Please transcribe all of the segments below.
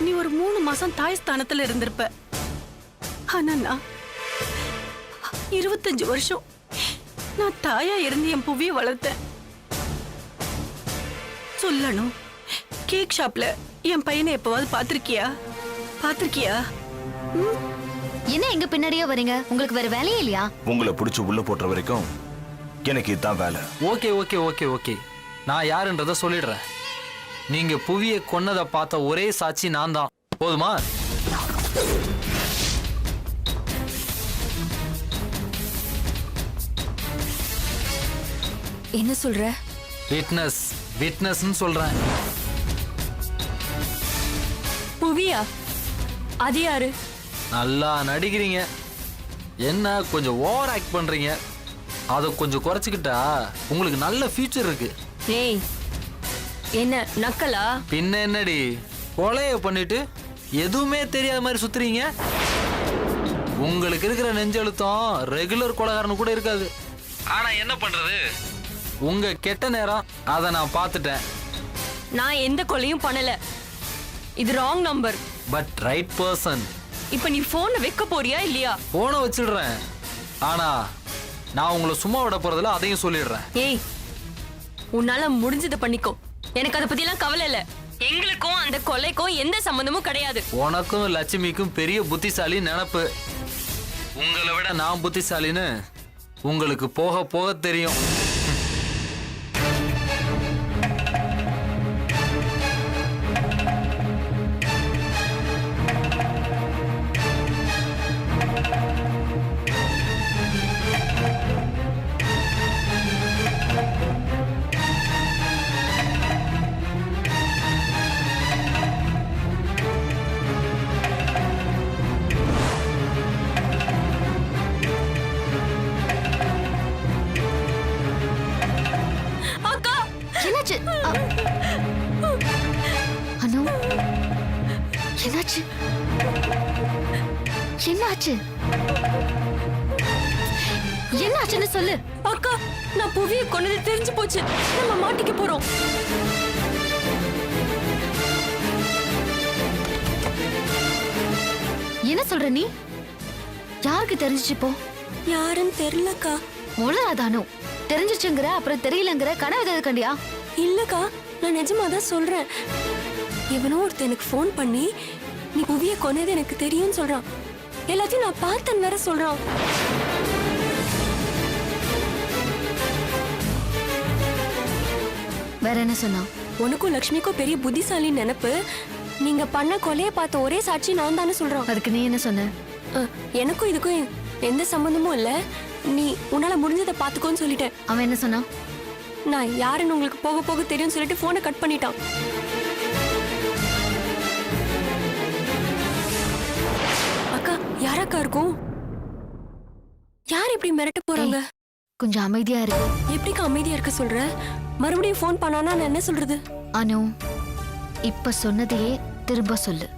நீ ஒரு 3 மாசம் தாய் ஸ்தானத்துல இருந்திருப்ப. ஆனா நான் 25 வருஷம் நான் தாயா இருந்து என் புவிய வளர்த்தேன். சொல்லணும், கேக் ஷாப்ல என் பையனை எப்பவாவது பாத்திருக்கியா? என்ன எங்க பின்னாடியே வரீங்க? உங்களுக்கு வேற வேலையே இல்லையா? உங்களை பிடிச்சு உள்ள போட்ட வரைக்கும் எனக்கு இதுதான் வேலை. ஓகே ஓகே ஓகே ஓகே, நான் யாருன்றத சொல்லிடுறேன். நீங்க புவியை கொன்னதை பார்த்த ஒரே சாட்சி நான் தான். போதுமா? என்ன சொல்ற? விட்னஸ் விட்னஸ்னு சொல்றேன். புவியா? அது யாரு? நல்லா நடிக்கிறீங்க. என்ன கொஞ்சம் ஓவர் ஆக்ட் பண்றீங்க. அதை கொஞ்சம் குறைச்சிக்கிட்டா உங்களுக்கு நல்ல ஃபியூச்சர் இருக்கு. ஏய், என்ன நக்கலா? பின்ன என்னடி, கொலைய பண்ணிட்டு எதுவுமே தெரியாத மாதிரி சுத்துறீங்க. உங்களுக்கு இருக்கிற நெஞ்செழுத்தம் ரெகுலர் கொலைகாரனு கூட இருக்காது. ஆனா என்ன பண்றது, உங்க கெட்ட நேரம் அதை நான் பார்த்துட்டேன். நான் எந்த கொலையும் பண்ணல. இது wrong number. But right person. இப்ப நீ போனை வைக்க போறியா இல்லையா? போனை வச்சிடுறேன். ஆனா நான் உங்களை சும்மா விட போறதுல அதையும் சொல்லிடுறேன். ஏய், உன்னால முடிஞ்சதை பண்ணிக்கோ. எனக்கு அதை பத்தி எல்லாம் கவலை இல்ல. எங்களுக்கும் அந்த கொலைக்கும் எந்த சம்பந்தமும் கிடையாது. உனக்கும் லட்சுமிக்கும் பெரிய புத்திசாலி நினப்பு. உங்களை விட நான் புத்திசாலின்னு உங்களுக்கு போக போக தெரியும். அனு, என்னாச்சு? என்னாச்சுன்னு சொல்லு. அக்கா, நான் புவியை கொன்னது தெரிஞ்சு போச்சு. நம்ம மாட்டிக்க போறோம். என்ன சொல்ற நீ? யாருக்கு தெரிஞ்சிச்சு? போ. யாருன்னு தெரியலக்கா. உளறாதானோ? தெரிஞ்சிச்சுங்கிற அப்புறம் தெரியலங்கிற கனவு ஏதாவது கண்டியா? இல்லக்கா, நான் நிஜமாதான் சொல்றேன். இவனும் ஒருத்தர் எனக்கு போன் பண்ணி நீ புவியை கொன்னது எனக்கு தெரியும்னு சொல்றான். எல்லாத்தையும் நான் பார்த்தேன்னு வேற சொல்றான். வேற என்ன சொன்னா? உனக்கும் லட்சுமிக்கும் பெரிய புத்திசாலின்னு நினைப்பு. நீங்க பண்ண கொலையை பார்த்த ஒரே சாட்சி நான் தானே சொல்றான். அதுக்கு நீ என்ன சொன்ன? எனக்கும் இதுக்கும் எந்த சம்பந்தமும் இல்ல, நீ உன்னால முடிஞ்சதை பாத்துக்கோன்னு சொல்லிட்டேன். அவன் என்ன சொன்னா? நான் யாருன்னு உங்களுக்கு போக போக தெரியும்னு சொல்லிட்டு போனை கட் பண்ணிட்டான். அக்கா, யாரக்கா இருக்கும்? யார் இப்படி மிரட்ட போறாங்க? கொஞ்சம் அமைதியா இருக்கு. எப்படிக்கா அமைதியா இருக்க சொல்ற? மறுபடியும் போன் பண்ணானா நான் என்ன சொல்றது? அனு, இப்ப சொன்னதையே திரும்ப சொல்லு.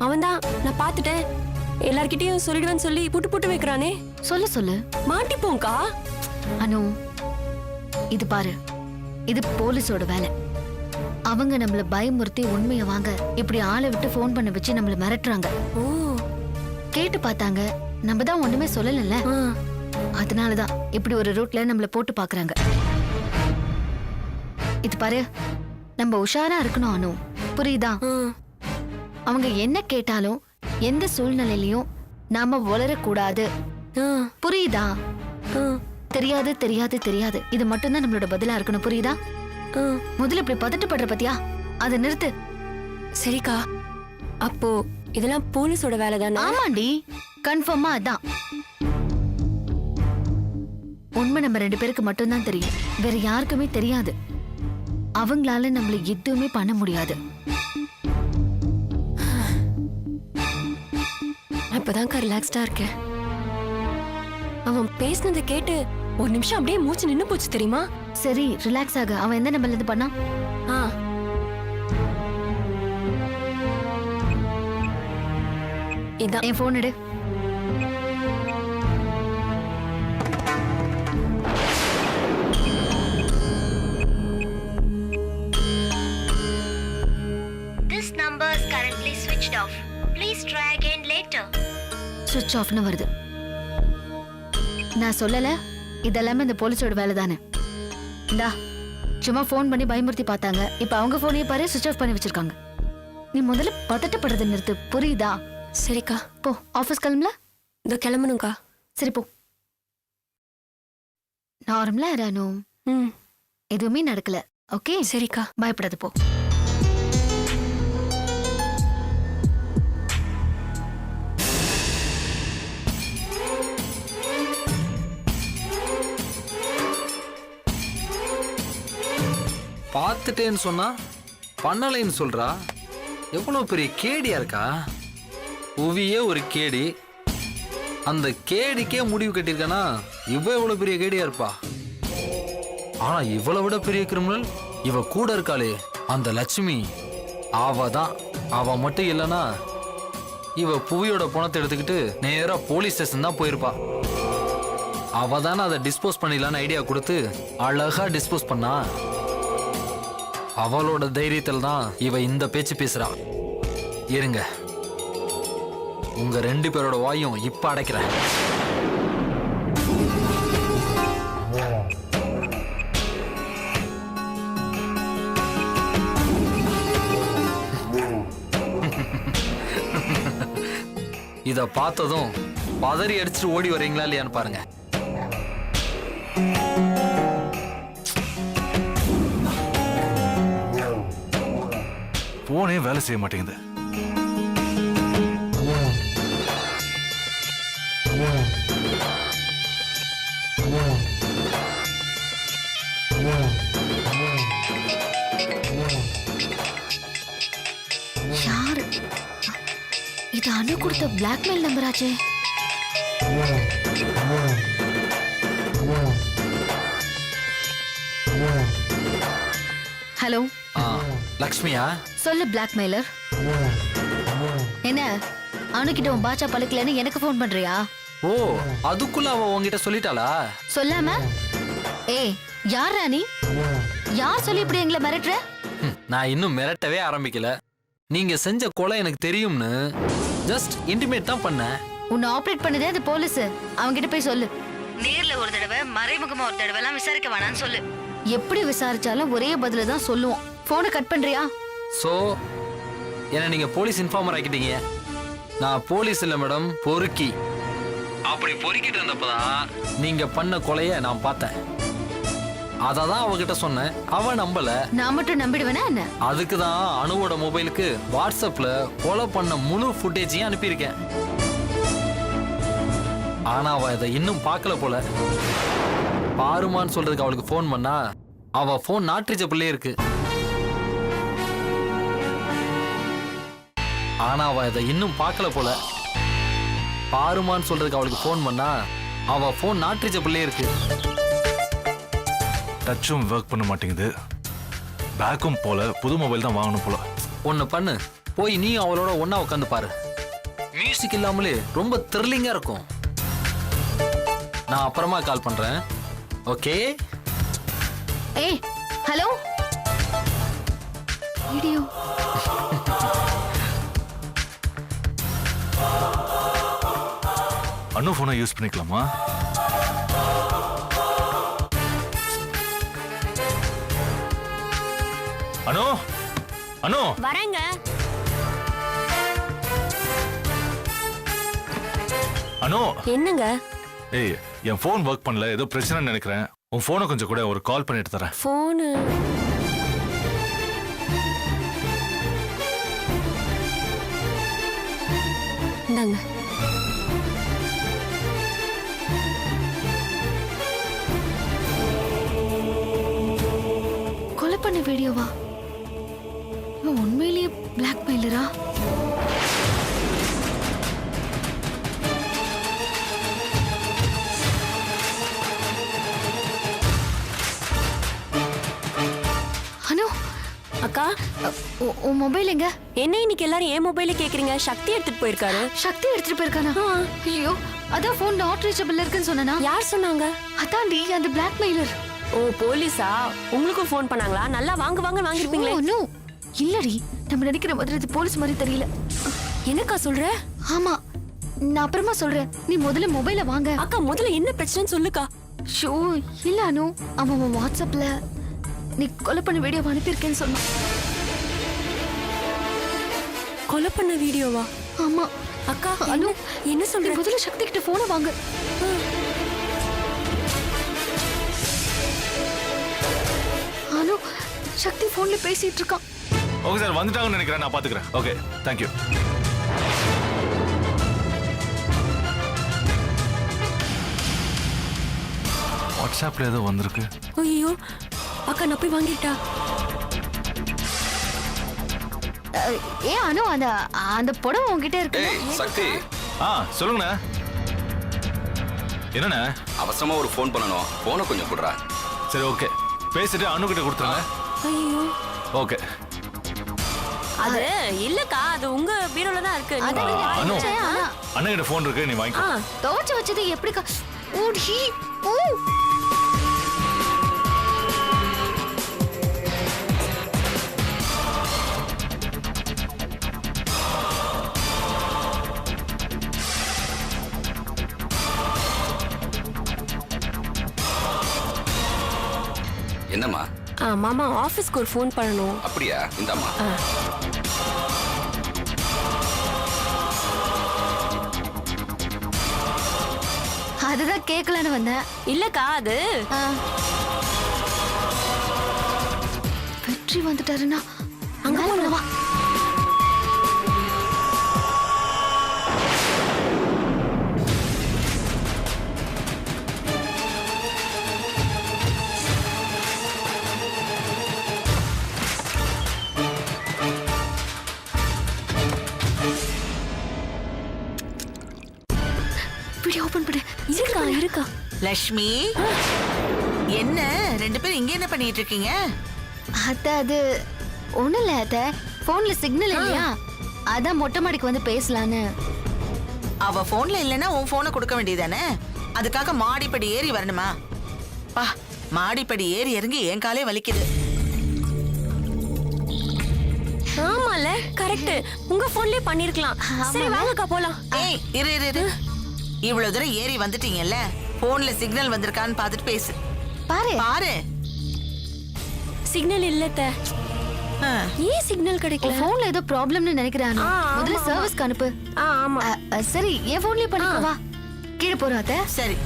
அவன்தான், நான் பாத்துட்டேன், எல்லார்கிட்டயும் சொல்லிடுவேன்னு சொல்லி புட்டு புட்டு வைக்கிறானே. சொல்லு. மாட்டிப்போங்கா. அனு, இது பாரு, இது போலீஸோட வேலை. அவங்க நம்மள பயமுறுத்தி உண்மையை வாங்க இப்படி ஆளை விட்டு போன் பண்ண வச்சு நம்மள மிரட்டுறாங்க. ஓ, கேட்டு பார்த்தாங்க, நம்ம தான் ஒண்ணுமே சொல்லல. அதனாலதான் இப்படி ஒரு ரூட்ல நம்மள போட்டு பாக்குறாங்க. இது பாரு, நம்ம உஷாரா இருக்கணும் அனு, புரியுதா? அவங்க என்ன கேட்டாலும் எந்த சூழ்நிலையிலயும் நாம வளரக்கூடாது, புரியுதா? தெரியாது தெரியாது தெரியாது, இது மட்டும்தான் நம்மளோட பதிலா இருக்கணும், புரியுதா? முதல்ல இப்படி பதட்டப்படுற பத்தியா, அதை நிறுத்து. சரிக்கா, அப்போ இதெல்லாம் போலீஸோட வேலை தானே? ஆமாண்டி, கன்ஃபார்மா அதான். உண்மை நம்ம 2 பேருக்கு மட்டும்தான் தெரியும், வேற யாருக்குமே தெரியாது. அவங்களால நம்மள எதுவுமே பண்ண முடியாது. இப்பதான் ரிலாக்ஸ்டா இருக்கேன். அவன் பேசினதை கேட்டு ஒரு நிமிஷம் அப்படியே மூச்சு நின்னு போச்சு தெரியுமா? சரி, ரிலாக்ஸ் ஆக. அவன் எந்த நம்பர்ல இருந்து பண்ணா? இதான் என் போன் எடு. சுவிட்ச் ஆஃப்னு வருது. நான் சொல்லல, இதெல்லாமே இந்த போலீஸோட வேலை தானே. இந்தா சும்மா ஃபோன் பண்ணி பயமுறுத்தி பார்த்தாங்க. இப்ப அவங்க போனையே பாரு சுவிட்ச் ஆஃப் பண்ணி வச்சிருக்காங்க. நீ முதல்ல பதட்டப்படுறதை நிறுத்து, புரியுதா? சரிக்கா. போ, ஆபீஸ் கிளம்பல. இதோ கிளம்பணும்க்கா. சரி போ. நார்மலா இரானோ, ம் எதுவுமே நடக்கல. ஓகே சரிக்கா. பயப்படாத, போ. பார்த்துட்டேன்னு சொன்னா பண்ணலைன்னு சொல்றா. எவ்வளவு பெரிய கேடியா இருக்கா. புவியே ஒரு கேடி, அந்த கேடிக்கே முடிவு கட்டியிருக்கானா இவ எவ்வளவு பெரிய கேடியா இருப்பா. ஆனா இவளை விட பெரிய கிரிமினல் இவ கூட இருக்காளே, அந்த லட்சுமி. அவ தான். அவ மட்டும் இல்லைன்னா இவ புவியோட பணத்தை எடுத்துக்கிட்டு நேரா போலீஸ் ஸ்டேஷன் தான் போயிருப்பா. அவ தானே அதை டிஸ்போஸ் பண்ணிடலான்னு ஐடியா கொடுத்து அழகா டிஸ்போஸ் பண்ணா. அவளோட தைரியத்தில் தான் இவ இந்த பேச்சு பேசுறா. இருங்க, உங்க 2 பேரோட வாயும் இப்ப அடைக்கிறேன். இத பார்த்ததும் பதறி அடிச்சுட்டு ஓடி வரீங்களா இல்லையான்னு பாருங்க. போனே வேலை செய்ய மாட்டேங்குது. யாரு இது? அனு கொடுத்த பிளாக்மெயில் நம்பர் ஆச்சே. ஹலோ, லக்ஷ்மியா? சொல்லு பிளாக்மெயிலர். என்ன அனு கிட்ட உன் பாச்சா பழுக்கலன்னு எனக்கு ஃபோன் பண்றியா? ஓ, அதுக்குள்ள அவ உன்கிட்ட சொல்லிட்டாளா? சொல்லாம? ஏய், யாரா நீ? யார் சொல்லி இப்படி எங்களை மிரட்டுற? நான் இன்னும் மிரட்டவே ஆரம்பிக்கல. நீங்க செஞ்ச கொலை எனக்கு தெரியும்னு ஜஸ்ட் இன்டிமேட் தான் பண்ணேன். உன்னை ஆபரேட் பண்ணதே அது போலீஸ். அவங்க கிட்ட போய் சொல்லு. நேர்ல ஒரு தடவை, மறைமுகமா ஒரு தடவை எல்லாம் விசாரிக்க வேணாம்னு சொல்லு. எப்படி விசாரிச்சாலும் ஒரே பதில தான் சொல்லுவோம். போனை கட் பண்றியா? சோ என்ன நீங்க போலீஸ் இன்ஃபார்மர் ஆக்கிட்டீங்க. நான் போலீஸ் இல்ல மேடம், பொறுக்கி. அப்படி பொறுக்கிட்டு இருந்தப்பதான் நீங்க பண்ண கொலைய நான் பார்த்தேன். அததான் அவகிட்ட சொன்னேன். அவ நம்பல. நான் மட்டும் நம்பிடுவேனா என்ன? அதுக்குதான் அனுவோட மொபைலுக்கு வாட்ஸ்அப்ல கொலை பண்ண முழு ஃபுட்டேஜையும் அனுப்பியிருக்கேன். ஆனா அவ இதை இன்னும் பார்க்கல போல. பாருமான்னு சொல்றதுக்கு அவளுக்கு போன் பண்ணா அவ போன் நாட் ரீச்சபிளே இருக்கு. ஆனா அவ இதை இன்னும் பார்க்கல போல. பாருமான்னு சொல்றதுக்கு அவளுக்கு போன் பண்ணா அவ போன் நாட் ரீச்சபிளே இருக்கு. டச்சும் ஒர்க் பண்ண மாட்டேங்குது. பேக்கும் போல, புது மொபைல் தான் வாங்கணும் போல. ஒன்னு பண்ணு, போய் நீ அவளோட ஒன்னா உட்காந்து பாரு. மியூசிக் இல்லாமலே ரொம்ப த்ரில்லிங்கா இருக்கும். நான் அப்புறமா கால் பண்றேன். ஓகே? ஏய், ஹலோ. வீடியோ. அனு போனை யூஸ் பண்ணிக்கலாமா? அனு, அனு வரேங்க. அனு. என்னங்க? ஏய், என் போன் ஒர்க் பண்ணல, ஏதோ பிரச்சனை நினைக்கிறேன். உன் போனை கொஞ்சம் கூட ஒரு கால் பண்ணிட்டு தரேன். போனு இந்தாங்க. கொலை பண்ண வீடியோவா? இவன் உண்மையிலேயே பிளாக்மெயிலரா? அனு, அக்கா, உன் மொபைல் எங்க? என்ன இன்னைக்கு எல்லாரும் என் மொபைல கேக்குறீங்க? சக்தி எடுத்துட்டு போயிருக்காரு. சக்தி எடுத்துட்டு போயிருக்கானா? ஐயோ, அதான் போன் நாட் ரீச்சபிள் இருக்குன்னு சொன்னா. யார் சொன்னாங்க? அதான்டி அந்த பிளாக்மெயிலர். ஓ, போலீஸா? உங்களுக்கும் ஃபோன் பண்ணாங்களா? நல்லா வாங்க வாங்க வாங்கிருப்பீங்களே. நோ, இல்லடி, நம்ம நினைக்கிற மாதிரி இது போலீஸ் மாதிரி தெரியல. என்னக்கா சொல்ற? ஆமா, நான் அப்புறமா சொல்றேன். நீ முதல்ல மொபைல வாங்க. அக்கா முதல்ல என்ன பிரச்சனைன்னு சொல்லுக்கா. ஷோ இல்ல அனு, அவன் வாட்ஸ்அப்ல நீ கொலை பண்ண வீடியோ அனுப்பியிருக்கேன்னு சொன்னான். கொலை பண்ண வீடியோவா? ஆமா அக்கா அனு, என்ன நீ சொல்ற? முதல்ல சக்தி கிட்ட போனை வாங்க. அனு, சக்தி போன்ல பேசிட்டு இருக்கான். ஓகே சார், வந்துட்டாங்கன்னு நினைக்கிறேன். நான் பாத்துக்கிறேன். Okay, thank you. வாட்ஸ்அப்ல ஏதோ வந்திருக்கு. ஐயோ அக்கா நான் போய் வாங்கிட்டா. ஏன் அனு, அந்த அந்த புடவை உன்கிட்ட இருக்கு? சக்தி, சொல்லுங்கண்ணே. என்னண்ணே? அவசரமா ஒரு ஃபோன் பண்ணணும். போனை கொஞ்சம் கொடுறா. சரி, ஓகே. பேசிட்டு அனு கிட்ட கொடுத்துருங்க. ஐயோ ஓகே. அது இல்லக்கா, அது உங்க பீரோல தான் இருக்கு. அது நீங்க நீங்க அனு, வச்சா, அண்ணன் கிட்ட போன் இருக்கு, நீ வாங்கிக்கோ. துவைச்சு வச்சது எப்படி ஓடி ஓ என்னம்மா? மாமா ஆபீஸ்க்கு ஒரு ஃபோன் பண்ணணும். அப்படியா? இந்தாம்மா. அதுதான் கேட்கலான்னு வந்தேன். இல்லக்கா அது வெற்றி வந்துட்டாருன்னா அங்க போனவா? வீடியோ ஓபன் பண்ணு. இருக்கா. லக்ஷ்மி, என்ன ரெண்டு பேரும் இங்க என்ன பண்ணிட்டு இருக்கீங்க? அத்தை, அது ஒண்ணும் இல்ல அத்தை, போன்ல சிக்னல் இல்லையா, அதான் மொட்டை மாடிக்கு வந்து பேசலான்னு. அவ போன்ல இல்லைன்னா உன் போனை கொடுக்க வேண்டியதானே? அதுக்காக மாடிப்படி ஏறி வரணுமா? பா, மாடிப்படி ஏறி இறங்கி என் காலே வலிக்குது. ஆமால, கரெக்ட். உங்க போன்லயே பண்ணிருக்கலாம். சரி வாங்கக்கா போலாம். ஏய், இரு இரு இரு. இவ்வளவு தூரம் ஏறி வந்துட்டீங்கல்ல, போன்ல சிக்னல் வந்திருக்கான்னு பார்த்துட்டு பேசு. பாரு பாரு. சிக்னல் இல்லத்த. ஏன் சிக்னல் கிடைக்கல? போன்ல ஏதோ ப்ராப்ளம்னு நினைக்கிறேன். முதல்ல சர்வீஸ்க்கு அனுப்பு. ஆமா. சரி, என் போன்லயே பண்ணிக்கவா? கீழே போறோம் அத்தை. சரி.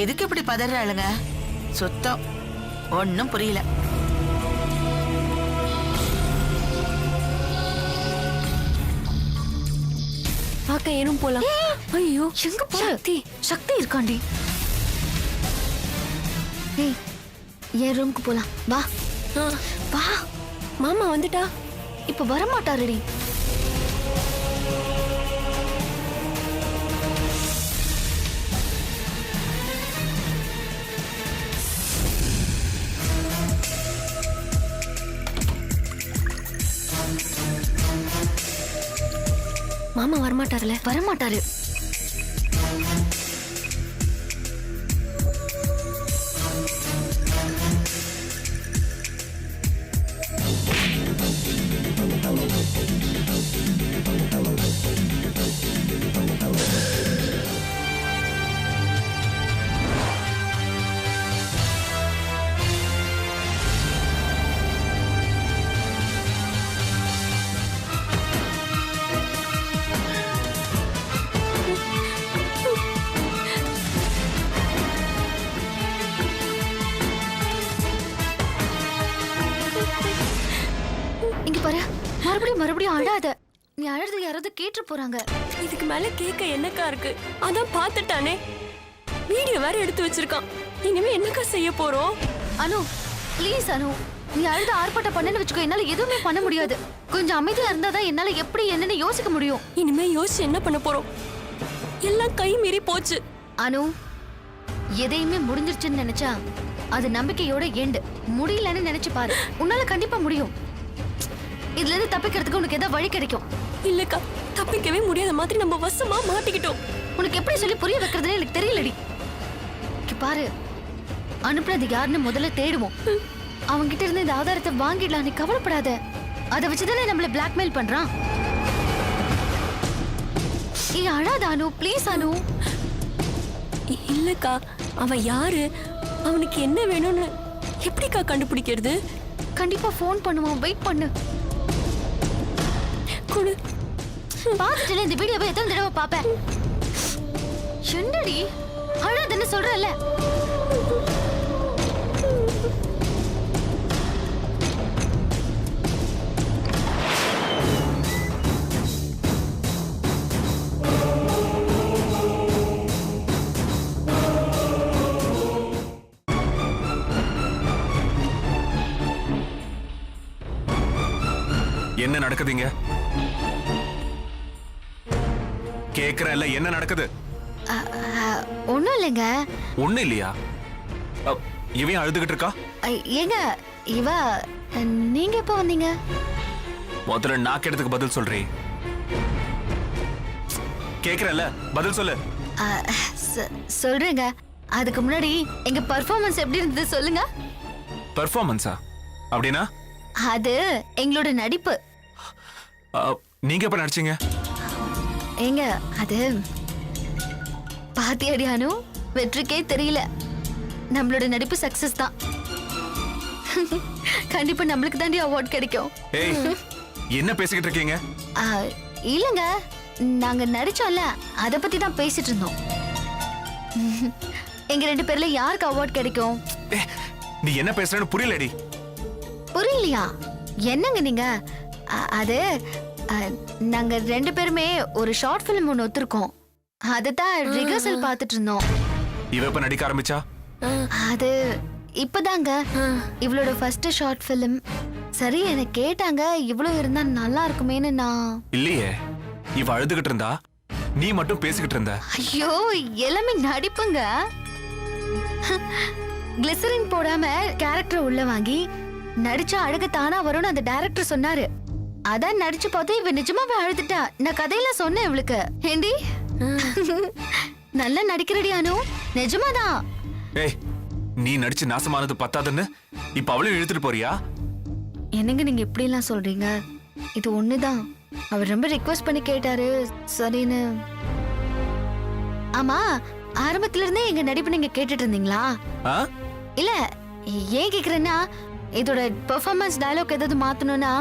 எதுக்கு இப்படி பதறாளுங்க? சுத்தம் ஒன்னும் புரியல. பாக்க ஏனும் போலாம். ஐயோ எங்க போற? சக்தி சக்தி இருக்காண்டி. ஏய், என் ரூமுக்கு போலாம் வா. வா. மாமா வந்துட்டா? இப்ப வர மாட்டாருடி. மாமா வரமாட்டார்ல? வரமாட்டாரு. இங்க பாரு, மறுபடியும் அழாத. நீ அழறது யாராவது கேட்டு போறாங்க. இதுக்கு மேல கேட்க என்னக்கா இருக்கு? அதான் பாத்துட்டானே, வீடியோ வேற எடுத்து வச்சிருக்கான். இனிமே என்னக்கா செய்ய போறோம்? அனு, ப்ளீஸ் அனு, நீ அழுது ஆர்ப்பாட்டம் பண்ணன்னு வச்சுக்கோ, என்னால எதுவுமே பண்ண முடியாது. கொஞ்சம் அமைதியா இருந்தாதான் என்னால எப்படி என்னன்னு யோசிக்க முடியும். இனிமே யோசிச்சு என்ன பண்ண போறோம்? எல்லாம் கை மீறி போச்சு. அனு, எதையுமே முடிஞ்சிருச்சுன்னு நினைச்சா அது நம்பிக்கையோட எண்டு. முடியலன்னு நினைச்சு பாரு, உன்னால கண்டிப்பா முடியும். இதுல இருந்து தப்பிக்கிறதுக்கு உனக்கு ஏதாவது வழி கிடைக்கும். இல்லக்கா, தப்பிக்கவே முடியாத மாதிரி நம்ம வசமா மாட்டிக்கிட்டோம். உனக்கு எப்படி சொல்லி புரிய வைக்கிறதுன்னு எனக்கு தெரியலடி. இங்க பாரு, அனுப்புனது யாருன்னு முதல்ல தேடுவோம். அவங்க கிட்ட இருந்து இந்த ஆதாரத்தை வாங்கிடலாம். நீ கவலைப்படாத. அதை வச்சுதானே நம்மள பிளாக்மெயில் பண்றான். ஏய் அழாத அனு, ப்ளீஸ் அனு. இல்லக்கா, அவன் யாரு, அவனுக்கு என்ன வேணும்னு எப்படிக்கா கண்டுபிடிக்கிறது? கண்டிப்பா ஃபோன் பண்ணுவான், வெயிட் பண்ணு. கொடு. பாத்துட்டு இந்த வீடியோவை எத்தனை தடவை பாப்பேன்? என்னடி அழாதன்னு சொல்றல. என்ன நடக்குதுங்க? கேக்குறேன்ல, என்ன நடக்குது? ஒண்ணும் இல்லைங்க. ஒண்ணு இல்லையா? இவன் அழுதுகிட்டு இருக்கா? ஏங்க இவ, நீங்க எப்ப வந்தீங்க? முதல்ல நான் கேட்டதுக்கு பதில் சொல்றேன். கேக்குறேன்ல, பதில் சொல்லு. சொல்றேங்க. அதுக்கு முன்னாடி எங்க பெர்ஃபார்மன்ஸ் எப்படி இருந்தது சொல்லுங்க. பெர்ஃபார்மன்ஸா? அப்படின்னா? அது எங்களோட நடிப்பு. நீங்க எப்ப நடிச்சீங்க? ஏங்க அது பாத்தியாடி அனு, வெற்றிக்கே தெரியல. நம்மளோட நடிப்பு சக்சஸ் தான். கண்டிப்பா நம்மளுக்கு தாண்டி அவார்ட் கிடைக்கும். ஏய், என்ன பேசிக்கிட்டு இருக்கீங்க? இல்லங்க, நாங்க நடிச்சோம்ல அத பத்தி தான் பேசிட்டு இருந்தோம். எங்க 2 பேர்ல யாருக்கு அவார்ட் கிடைக்கும்? நீ என்ன பேசுறேன்னு புரியலடி. புரியலையா? என்னங்க நீங்க? அது நாங்க 2 பேருமே ஒரு ஷார்ட் பிலிம் ஒன்று ஒத்துருக்கோம். அதுதான் ரிஹர்சல் பார்த்துட்டு இருந்தோம். இவ எப்ப நடிக்க ஆரம்பிச்சா? அது இப்பதாங்க இவளோட ஃபர்ஸ்ட் ஷார்ட் பிலிம். சரி, என்ன கேட்டாங்க இவ்வளவு இருந்தா நல்லா இருக்குமேன்னு நான். இல்லையே, இவ அழுதுகிட்டு இருந்தா, நீ மட்டும் பேசிக்கிட்டு இருந்த. ஐயோ, எல்லாமே நடிப்புங்க. கிளிசரின் போடாம கேரக்டர் உள்ள வாங்கி நடிச்சா அழகு தானா வரும்னு அந்த டைரக்டர் சொன்னாரு. அதான் நடிச்சு பார்த்து இவ நிஜமாவே அழுதுட்டா. நான் கதையில சொன்னேன் இவளுக்கு. ஏண்டி நல்லா நடிக்கிறடி அனு, நிஜமாதான். ஏய், நீ நடிச்சு நாசமானது பத்தாதுன்னு இப்ப அவளையும் இழுத்துட்டு போறியா? என்னங்க நீங்க இப்படி எல்லாம் சொல்றீங்க? இது ஒண்ணுதான். அவர் ரொம்ப ரிக்வெஸ்ட் பண்ணி கேட்டாரு, சரின்னு. ஆமா, ஆரம்பத்துல இருந்தே எங்க நடிப்பு நீங்க கேட்டுட்டு இருந்தீங்களா? இல்ல, ஏன் கேக்குறேன்னா இதோட பெர்ஃபார்மன்ஸ் டயலாக் ஏதாவது மாத்தணும்னா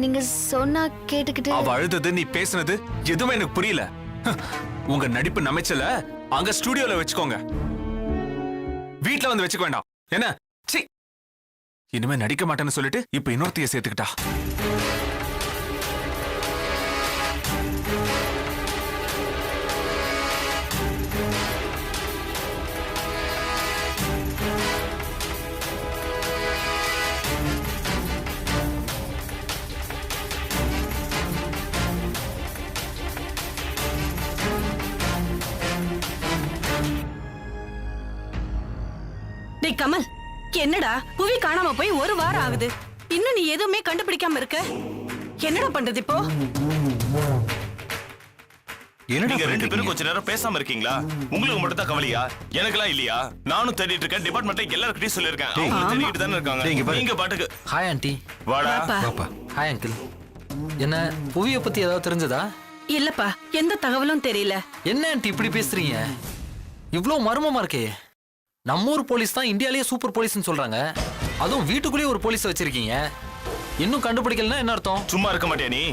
நீங்க சொன்னா கேட்டுக்கிட்டு. அவ அழுதது, நீ பேசுனது எதுவுமே எனக்கு புரியல. உங்க நடிப்பு நமைச்சல அங்க ஸ்டுடியோல வச்சுக்கோங்க, வீட்ல வந்து வச்சுக்க வேண்டாம். என்ன சீ, இனிமே நடிக்க மாட்டேன்னு சொல்லிட்டு இப்ப இன்னொருத்தைய சேர்த்துக்கிட்டா. டேய் கமல், என்னடா புவி காணாம போய் 1 வாரம் ஆகுது, இன்னும் நீ எதுவுமே கண்டுபிடிக்காம இருக்க? என்னடா பண்றது இப்போ? நீங்க 2 பேரும் கொஞ்ச நேரம் பேசாம இருக்கீங்களா? உங்களுக்கு மட்டும் தான் கவலையா? எனக்கெல்லாம் இல்லையா? நானும் தேடிட்டு இருக்கேன், டிபார்ட்மெண்ட்ல எல்லார்கிட்டயும் சொல்லிருக்கேன். அவங்க தேடிட்டு தானே இருக்காங்க. நீங்க பாட்டுக்கு. Hi aunty. வாடா. Hi uncle. என்ன புவிய பத்தி ஏதாவது தெரிஞ்சதா? இல்லப்பா, எந்த தகவலும் தெரியல. என்ன ஆண்டி இப்படி பேசுறீங்க? இவ்ளோ மர்மமா இருக்கே. நம்ம ஊர் போலீஸ் தான் இந்தியாலயே சூப்பர் போலீஸ்னு சொல்றாங்க. அதுவும் வீட்டுக்குள்ளேயே ஒரு போலீஸ் வச்சிருக்கீங்க. இன்னும் கண்டுபிடிக்கலன்னா என்ன அர்த்தம்? சும்மா இருக்க மாட்டியா நீ?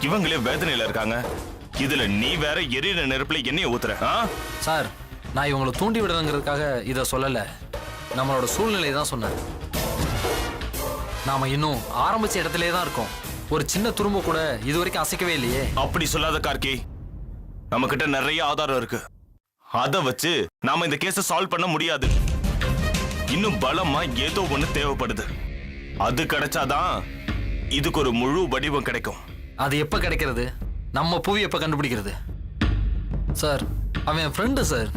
இவங்களே வேதனையில இருக்காங்க, இதுல நீ வேற எரியிற நெருப்புல எண்ணெயை ஊத்துற. சார், நான் இவங்களை தூண்டி விடுறதுங்கிறதுக்காக இத சொல்லல. நம்மளோட சூழ்நிலை தான் சொன்னேன். நாம இன்னும் ஆரம்பிச்ச இடத்திலே தான் இருக்கோம். ஒரு சின்ன துரும்ப கூட இது வரைக்கும் அசைக்கவே இல்லையே. அப்படி சொல்லாத கார்கி, நம்ம கிட்ட நிறைய ஆதாரம் இருக்கு. அத வச்சு நாம இந்த கேஸ சால்வ் பண்ண முடியாது. இன்னும் பலமா ஏதோ ஒண்ணு தேவைப்படுது. அது கிடைச்சாதான் இதுக்கு ஒரு முழு வடிவம் கிடைக்கும். அது எப்ப கிடைக்கிறது? நம்ம புவி எப்ப கண்டுபிடிக்கிறது? சார், அவன் என் ஃப்ரெண்டு சார்.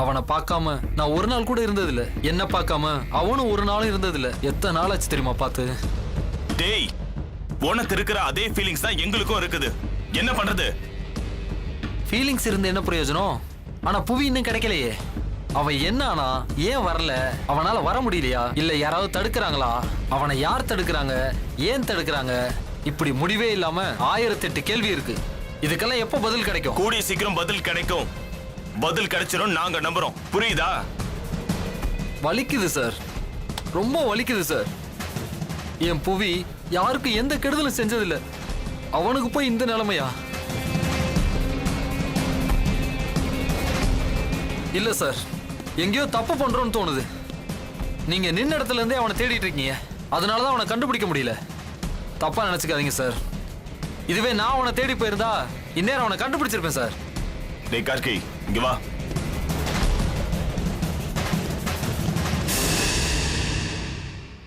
அவனை பார்க்காம நான் ஒரு நாள் கூட இருந்ததில்ல. என்ன பார்க்காம அவனும் ஒரு நாளும் இருந்ததில்ல. எத்தனை நாள் ஆச்சு தெரியுமா பார்த்து? டேய், உனக்கு இருக்கிற அதே ஃபீலிங்ஸ் தான் எங்களுக்கும் இருக்குது. என்ன பண்றது? ஃபீலிங்ஸ் இருந்து என்ன பிரயோஜனம்? ஆனா புவி இன்னும் கிடைக்கலையே. அவன் என்ன ஆனா, ஏன் வரல? அவனால வர முடியலையா? இல்ல யாராவது தடுக்கிறாங்களா? அவனை யார் தடுக்கிறாங்க? ஏன் தடுக்கிறாங்க? இப்படி முடிவே இல்லாம 1008 கேள்வி இருக்கு. இதுக்கெல்லாம் எப்போ பதில் கிடைக்கும்? கூடிய சீக்கிரம் பதில் கிடைக்கும். பதில் கிடைச்சிரும், நாங்க நம்புறோம். புரியுதா? வலிக்குது சார், ரொம்ப வலிக்குது சார். என் புவி யாருக்கும் எந்த கெடுதலும் செஞ்சதில்ல, அவனுக்கு போய் இந்த நிலைமையா? இல்ல சார், எங்கேயோ தப்பு பண்றோம்னு தோணுது. நீங்க நின்ன இடத்துல இருந்தே அவனை தேடிட்டு இருக்கீங்க, அதனாலதான் அவனை கண்டுபிடிக்க முடியல. தப்பா நினைச்சுக்காதீங்க சார். இதுவே நான் அவனை தேடி போயிருந்தா இந்நேரம் அவனை கண்டுபிடிச்சிருப்பேன் சார். டேய் கார்கி, இங்க வா.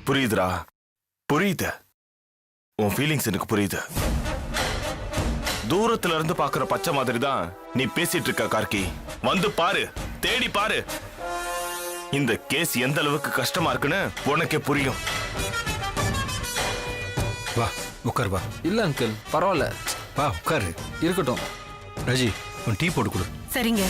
புரியுதுடா, புரியுது. உன் ஃபீலிங்ஸ் எனக்கு புரியுது. தூரத்துல இருந்து பாக்குற பச்சை மாதிரி தான் நீ பேசிட்டு இருக்க கார்கி. வந்து பாரு, தேடி பாரு. இந்த கேஸ் எந்த அளவுக்கு கஷ்டமா இருக்குன்னு உனக்கே புரியும். வா உட்கார் வா. இல்ல அங்கிள், பரவாயில்ல. வா உட்காரு. இருக்கட்டும். ராஜி உன் டீ போட்டு கொடு. சரிங்க.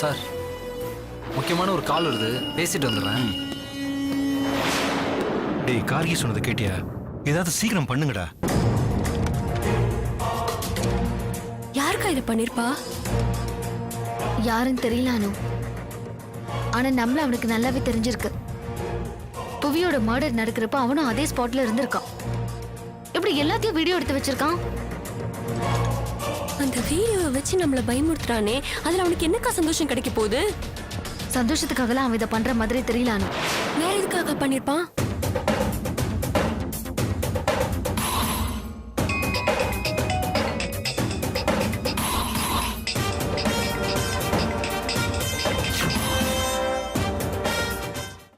சார், முக்கியமான ஒரு கால் வருது, பேசிட்டு வந்துடுறேன். டேய் கார்கி சொன்னதை கேட்டியா? ஏதாவது சீக்கிரம் பண்ணுங்கடா. யாருக்கா இதை பண்ணிருப்பா? யாருன்னு தெரியல அனு. ஆனா நம்மள அவனுக்கு நல்லாவே தெரிஞ்சிருக்கு. புவியோட மர்டர் நடக்கிறப்ப அவனும் அதே ஸ்பாட்ல இருந்திருக்கான். இப்படி எல்லாத்தையும் வீடியோ எடுத்து வச்சிருக்கான். அந்த வீடியோவை வச்சு நம்மள பயமுறுத்துறானே, அதுல அவனுக்கு என்னக்கா சந்தோஷம் கிடைக்க போகுது? சந்தோஷத்துக்காகலாம் அவன் இதை பண்ற மாதிரி தெரியல அனு. வேற எதுக்காக பண்ணிருப்பான்?